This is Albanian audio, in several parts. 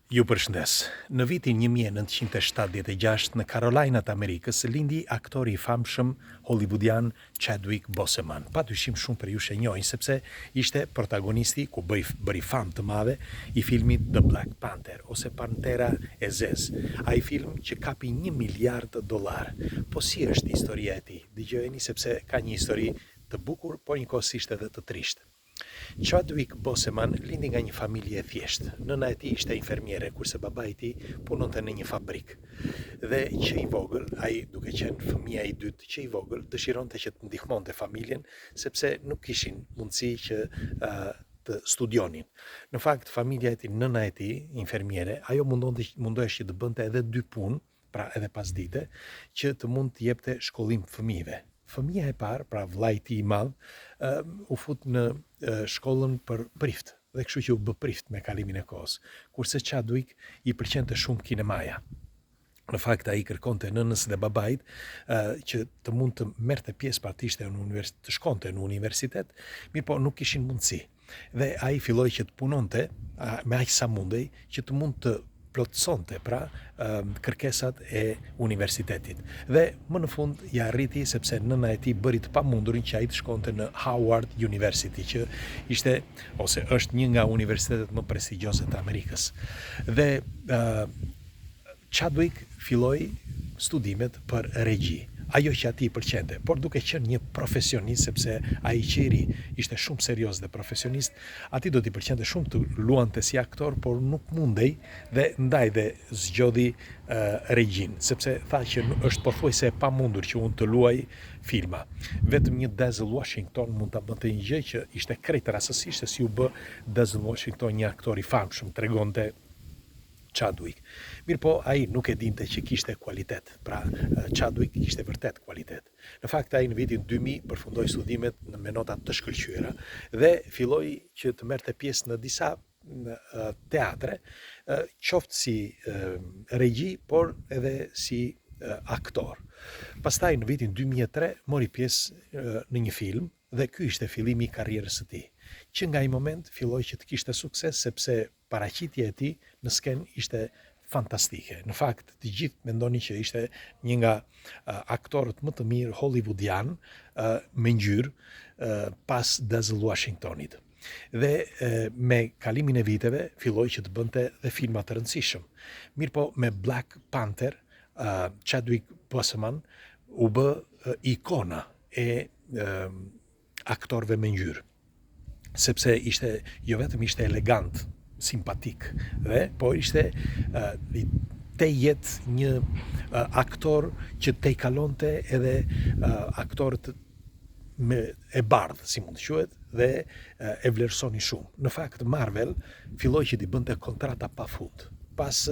Ju përshëndes. Në vitin 1976 në Carolina të Amerikës lindi aktori i famshëm hollywoodian Chadwick Boseman. Patyshim shumë për ju e njohin sepse ishte protagonisti ku bëri famë të madhe i filmit The Black Panther ose Pantera e Zezë. Ai film që kapi $1 miliard. Po si është historia e tij? Dëgjojeni sepse ka një histori të bukur, por njëkohësisht edhe të trishtë. Chadwick Boseman lindi nga një familje e thjeshtë. Nëna e tij ishte infermiere, kurse babai i tij punonte në një fabrikë. Dhe që i vogël, ai duke qenë fëmia i dytë që i vogël, dëshironte që të ndihmonte familjen, sepse nuk kishin mundësi që të studionin. Në fakt, familja e tij, nëna e tij, infermiere, ajo mundohej që të bënte edhe 2 punë, pra edhe pas dite, që të mund të jepte shkollim fëmijëve. Fëmia e parë, pra vllai i tij i madh, u fut në shkollën për prift, dhe kështu që u bë prift me kalimin e kohës, kurse Chadwick i pëlqente shumë kinemaja. Në fakt ai kërkonte nënës dhe babait që të mund të merrte pjesë të shkonte në universitet, mirë po nuk kishin mundësi. Dhe ai filloi që të punonte me aq sa mundej që të mund të plotësonte pra kërkesat e universitetit. Dhe më në fund ja arriti sepse nëna e tij bëri të pamundurin që ai të shkonte në Howard University, që ishte ose është një nga universitetet më prestigjioze të Amerikës. Dhe Chadwick filloi studimet për regji. Ajo që atij pëlqente, por duke qenë një profesionist, sepse ai që i ri ishte shumë serioz dhe profesionist, atij do t'i pëlqente shumë të luante si aktor, por nuk mundej dhe ndaj dhe zgjodhi regjin, sepse tha që është pothuajse e pamundur që unë të luaj filma. Vetëm një Denzel Washington mund ta bënte një gjë që ishte krejt rastësisht se si u bë Denzel Washington një aktor i famshëm, tregonte Chadwick. Mirë po, ai nuk e dinte që kishte kualitet, pra Chadwick kishte vërtet kualitet. Në fakt, ai në vitin 2000 përfundoi studimet me nota të shkëlqyera dhe filloi që të merrte pjesë në disa teatre, qoftë si regji, por edhe si aktor. Pastaj në vitin 2003 mori pjesë në një film dhe ky ishte fillimi i karrierës së tij, që nga ai moment filloi që të kishte sukses sepse paraqitja e tij në sken ishte fantastike. Në fakt, të gjithë mendonin që ishte një nga aktorët më të mirë hollywoodian me ngjyrë pas Denzel Washingtonit. Dhe me kalimin e viteve filloi që të bënte dhe filma të rëndësishëm. Mirë po, me Black Panther, Chadwick Boseman u bë ikona e aktorëve me ngjyrë, sepse ishte jo vetëm ishte elegant, simpatik, po ishte te jetë një aktor që te i kalonte edhe aktorët e bardhë, si mund të quhet, dhe e vlerësoni shumë. Në fakt, Marvel filloi që t'i bënte kontrata pafund. Pas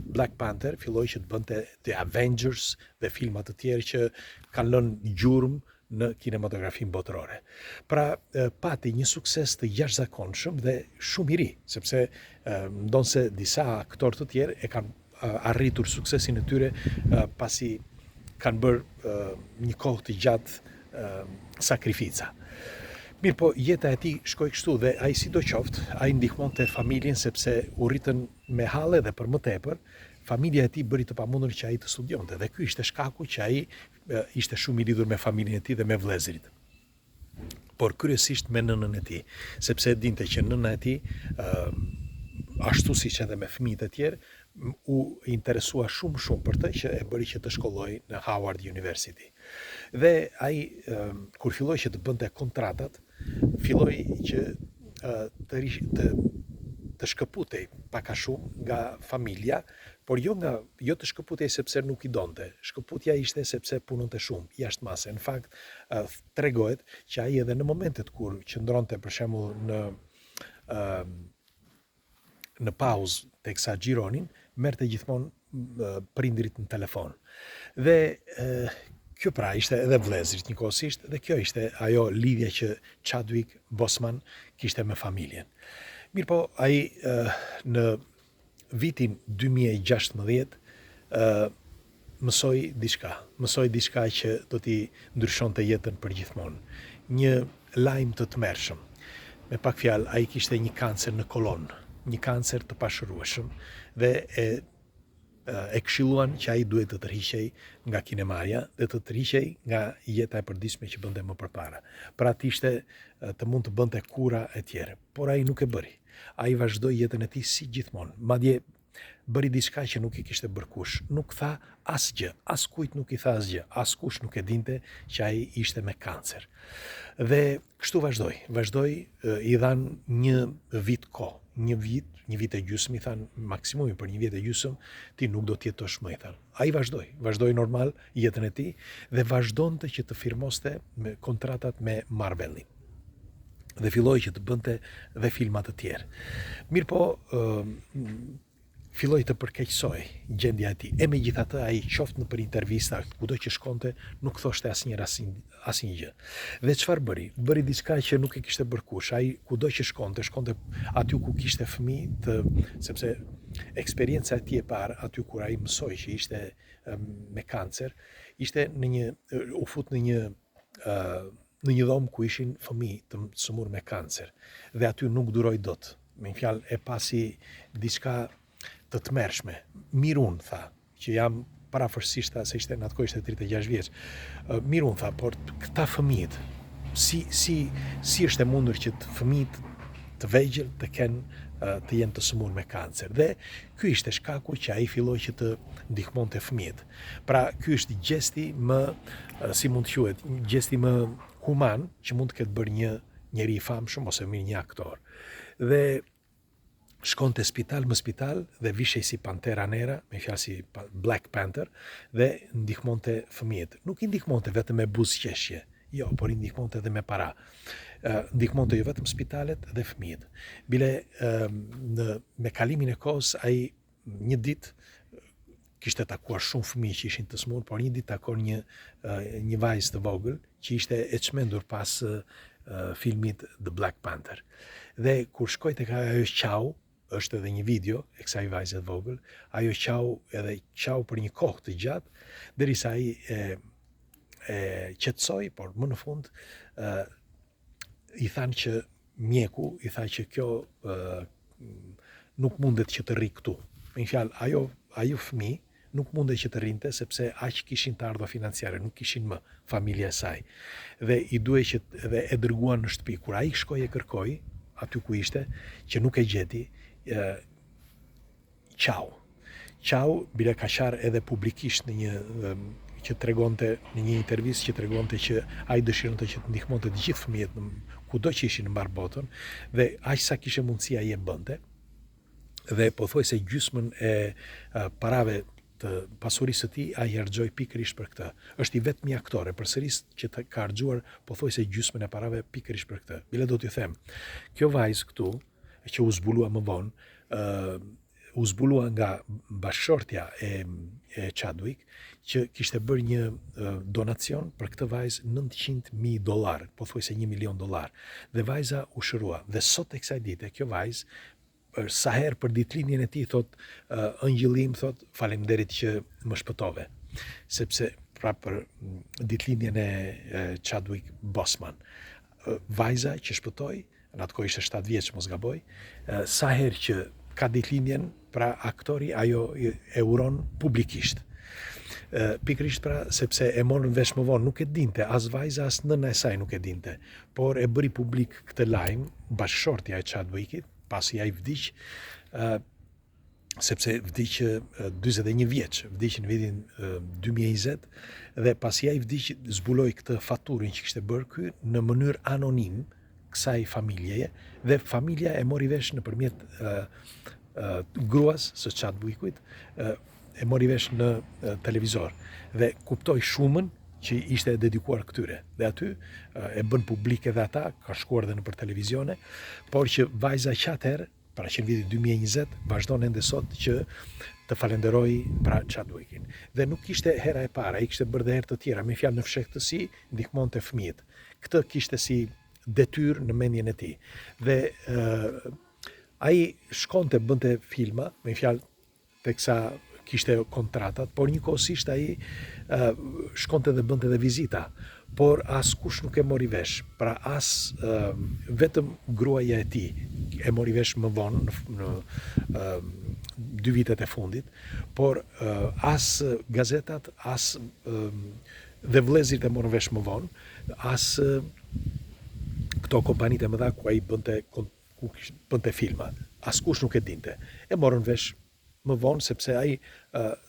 Black Panther filloi që të bënte The Avengers dhe filma të tjerë që kanë lënë gjurmë në kinematografinë botërore. Pra, pati një sukses të jashtëzakonshëm dhe shumë i ri, sepse ndonse disa aktorë të tjerë e kanë arritur suksesin e tyre pasi kanë bërë një kohë të gjatë sakrifica. Mirë po, jeta e tij shkoi kështu dhe ai sidoqoftë, ai ndihmonte familjen sepse u rritën me halle dhe për më tepër, familja e tij bëri të pamundur që ai të studionte dhe ky ishte shkaku që ai ishte shumë i lidhur me familjen e tij dhe me vëllezërit. Por kryesisht me nënën e tij, sepse dinte që nëna e tij, ashtu siç edhe me fëmijët e tjerë, u interesua shumë për të që e bëri që të shkolloi në Howard University. Dhe ai kur filloi që të bënte kontratat, filloi që të shkëputej pak a shumë nga familja, por jo të shkëputej sepse nuk i donte. Shkëputja ishte sepse punonte shumë jashtë mase. Në fakt, tregohet që ai edhe në momentet kur qëndronte për shembull në pauzë teksa xhironin, merrte gjithmonë prindrit në telefon. Dhe kjo pra ishte edhe vëllezërit njëkohësisht dhe kjo ishte ajo lidhja që Chadwick Boseman kishte me familjen. Mirë po, ai në vitin 2016 mësoi diçka që do t'i ndryshonte jetën përgjithmonë. Një lajm të tmerrshëm. Me pak fjalë, ai kishte një kancer në kolonë një kancer të pashërueshëm dhe e këshilluan që ai duhet të tërhiqej nga kinemarja dhe të tërhiqej nga jeta e përditshme që bënte më përpara. Pra të ishte të mund të bënte kura e tjera, por ai nuk e bëri. Ai vazhdoi jetën e tij si gjithmonë. Madje bëri diçka që nuk i kishte bërë kush. Nuk tha asgjë, askujt nuk i tha asgjë, askush nuk e dinte që ai ishte me kancer. Dhe kështu vazhdoi, i dhan një vit kohë, një vit e gjysmë, i than maksimumi për një vit e gjysmë ti nuk do të jetosh më, i than. Ai vazhdoi normal jetën e tij dhe vazhdonte që të firmoste me kontratat me Marvelin. Dhe filloi që të bënte dhe filma të tjerë. Mirë po, filloi të përkeqësoj gjendja e tij. E megjithatë ai qoftë në për intervista, kudo që shkonte, nuk thoshte asnjë gjë. Dhe çfarë bëri? Bëri diçka që nuk e kishte bërë kush. Ai kudo që shkonte aty ku kishte fëmijë, sepse eksperjenca e tij e parë aty kur ai mësoi që ishte me kancer, ishte u fut në një dhomë ku ishin fëmijë të sëmurë me kancer. Dhe aty nuk duroi dot. Me një fjalë, e pasi diçka të tmerrshme. Mirun, tha, që jam parafërsisht, se ishte në atë kohë ishte 36 vjeç. Mirun, tha, por këta fëmijët, si është e mundur që fëmijët të vegjël të jenë të sëmurë me kancer. Dhe ky ishte shkaku që ai filloi që të ndihmonte fëmijët. Pra, ky është gjesti më, si mund të quhet, gjesti më human që mund të ketë bërë një njeri i famshëm ose një aktor. Dhe shkonte spital më spital dhe vishej si Pantera Nera, me fjalë si Black Panther, dhe ndihmonte fëmijët. Nuk i ndihmonte vetëm me buzëqeshje, jo, por i ndihmonte edhe me para. Ndihmonte jo vetëm spitalet dhe fëmijët. Bile me kalimin e kohës ai një ditë kishte takuar shumë fëmijë që ishin të smur, por një ditë takon një vajzë të vogël që ishte e çmendur pas filmit The Black Panther. Dhe kur shkoi tek ajo qau, është edhe një video e kësaj vajze të vogël, ajo qau për një kohë të gjatë, derisa ai e qetësoi, por më në fund i thanë që mjeku i tha që kjo nuk mundet që të rri këtu. Me një fjalë, ajo fëmijë nuk mundet që të rrinte sepse aq kishin të ardha financiare, nuk kishin më familja e saj. Dhe i duhej që edhe e dërguan në shtëpi. Kur ai shkoi e kërkoi aty ku ishte, që nuk e gjeti, qau, bile ka qarë edhe publikisht që tregonte në një intervistë që tregonte që ai dëshironte që të ndihmonte të gjithë fëmijët kudo që ishin në mbar botën, dhe aq sa kishte mundësi ai e bënte. Dhe pothuajse gjysmën e parave të pasurisë së tij ai harxhoi pikërisht për këtë. Është i vetmi aktor përsëris që ka harxhuar pothuajse gjysmën e parave pikërisht për këtë. Bile do t'ju them, kjo vajzë këtu që u zbulua më vonë, u zbulua nga bashkëshortja e Chadwick, që kishte bërë një donacion për këtë vajzë $900,000, pothuajse $1 milion. Dhe vajza u shërua. Dhe sot e kësaj dite kjo vajzë sa herë për ditëlindjen e tij thot ëngjëllim, thot faleminderit që më shpëtove, sepse pra për ditëlindjen e Chadwick Boseman, vajza që shpëtoi, në atë kohë ishte 7 vjeç mos gaboj, sa herë që ka ditëlindjen, pra aktori ajo e uron publikisht. Pikërisht pra sepse e morën vesh më vonë, nuk e dinte as vajza as nëna e saj, nuk e dinte, por e bëri publik këtë lajm bashkëshortja e Chadwickit, pasi ai vdiq, sepse vdiq 41 vjeç, vdiq në vitin 2020, dhe pasi ai vdiq zbuloi këtë faturin që kishte bërë ky në mënyrë anonim kësaj familjeje, dhe familja e mori vesh nëpërmjet gruas së Chadwickit, e mori vesh në televizor dhe kuptoi shumën që ishte dedikuar këtyre. Dhe aty e bën publik edhe ata, ka shkuar edhe nëpër televizione, por që vajza qatëherë, pra që në vitin 2020, vazhdon ende sot që të falenderoj pra Chadwickin. Dhe nuk ishte hera e para, ai kishte bërë edhe herë të tjera, me fjalë në fshehtësi ndihmonte fëmijët. Këtë kishte si detyrë në mendjen e tij. Dhe ai shkonte bënte filma, me fjalë teksa kishte kontratat, por njëkohësisht ai shkonte dhe bënte dhe vizita. por as kush nuk e mori vesh. Pra as vetëm gruaja e tij e mori vesh më vonë në 2 vitet e fundit, por as gazetat, as dhe vëllezërit e morën vesh më vonë, as këto kompanitë e mëdha ku ai bënte filma. Askush nuk e dinte. E morën vesh më vonë sepse ai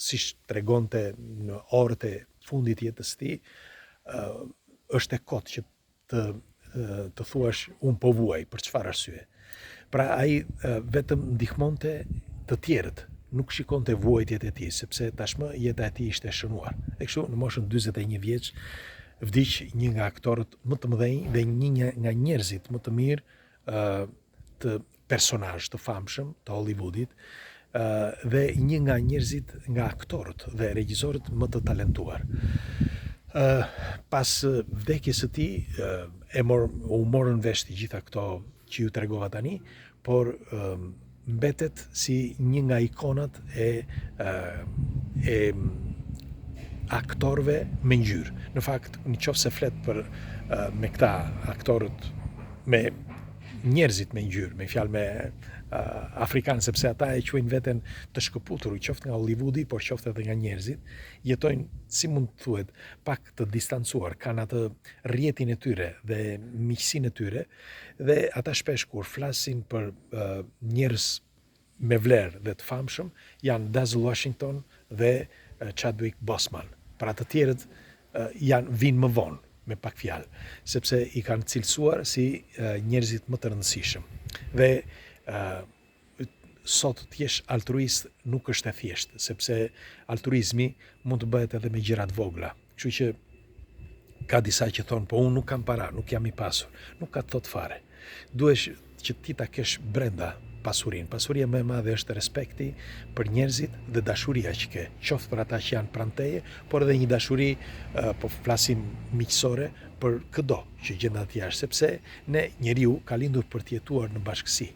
siç tregonte në orët e fundit të jetës së tij, është e kot që të thuash unë po vuaj për çfarë arsye. Pra ai vetëm ndihmonte të tjerët, nuk shikonte vuajtjet e tij, sepse tashmë jeta e tij ishte e shënuar. E kështu në moshën 41 vjeç vdiq një nga aktorët më të mëdhenj dhe një nga njerëzit më të mirë të personazh të famshëm të Hollywoodit, dhe një nga njerëzit, nga aktorët dhe regjisorët më të talentuar. Pas vdekjes së tij u morën vesh të gjitha këto që ju tregova tani, por mbetet si një nga ikonat e aktorëve me ngjyrë. Në fakt, nëse flet për me këta aktorët, me njerëzit me ngjyrë, me fjalë me afrikanë, sepse ata e quajnë veten të shkëputur, qoftë nga Hollywoodi, por qoftë edhe nga njerëzit, jetojnë, si mund të thuhet, pak të distancuar, kanë atë rrjetin e tyre dhe miqësinë e tyre, dhe ata shpesh kur flasin për njerëz me vlerë dhe të famshëm, janë Denzel Washington dhe Chadwick Boseman. Pra të tjerët vinë më vonë, me pak fjalë, sepse i kanë cilësuar si njerëzit më të rëndësishëm. Dhe sot të jesh altruist nuk është e thjeshtë, sepse altruizmi mund të bëhet edhe me gjëra të vogla. Kështu që ka disa që thonë, po unë nuk kam para, nuk jam i pasur. Nuk ka të thotë fare. Duhesh që ti ta kesh brenda pasurinë. Pasuria më e madhe është respekti për njerëzit dhe dashuria që ke, qoftë për ata që janë pranë teje, por edhe një dashuri, po flasim miqësore, për çdo që gjendet jashtë, sepse njeriu ka lindur për të jetuar në bashkësi.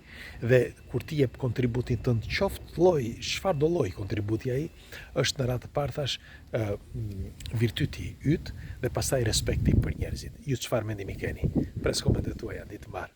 Dhe kur ti jep kontributin tënd, qoftë lloj, çfarëdo lloj kontributi ai, është në radhë të parë thash virtyti yt dhe pastaj respekti për njerëzit. Ju çfarë mendimi keni? Pres komentet tuaja, ditë mbar.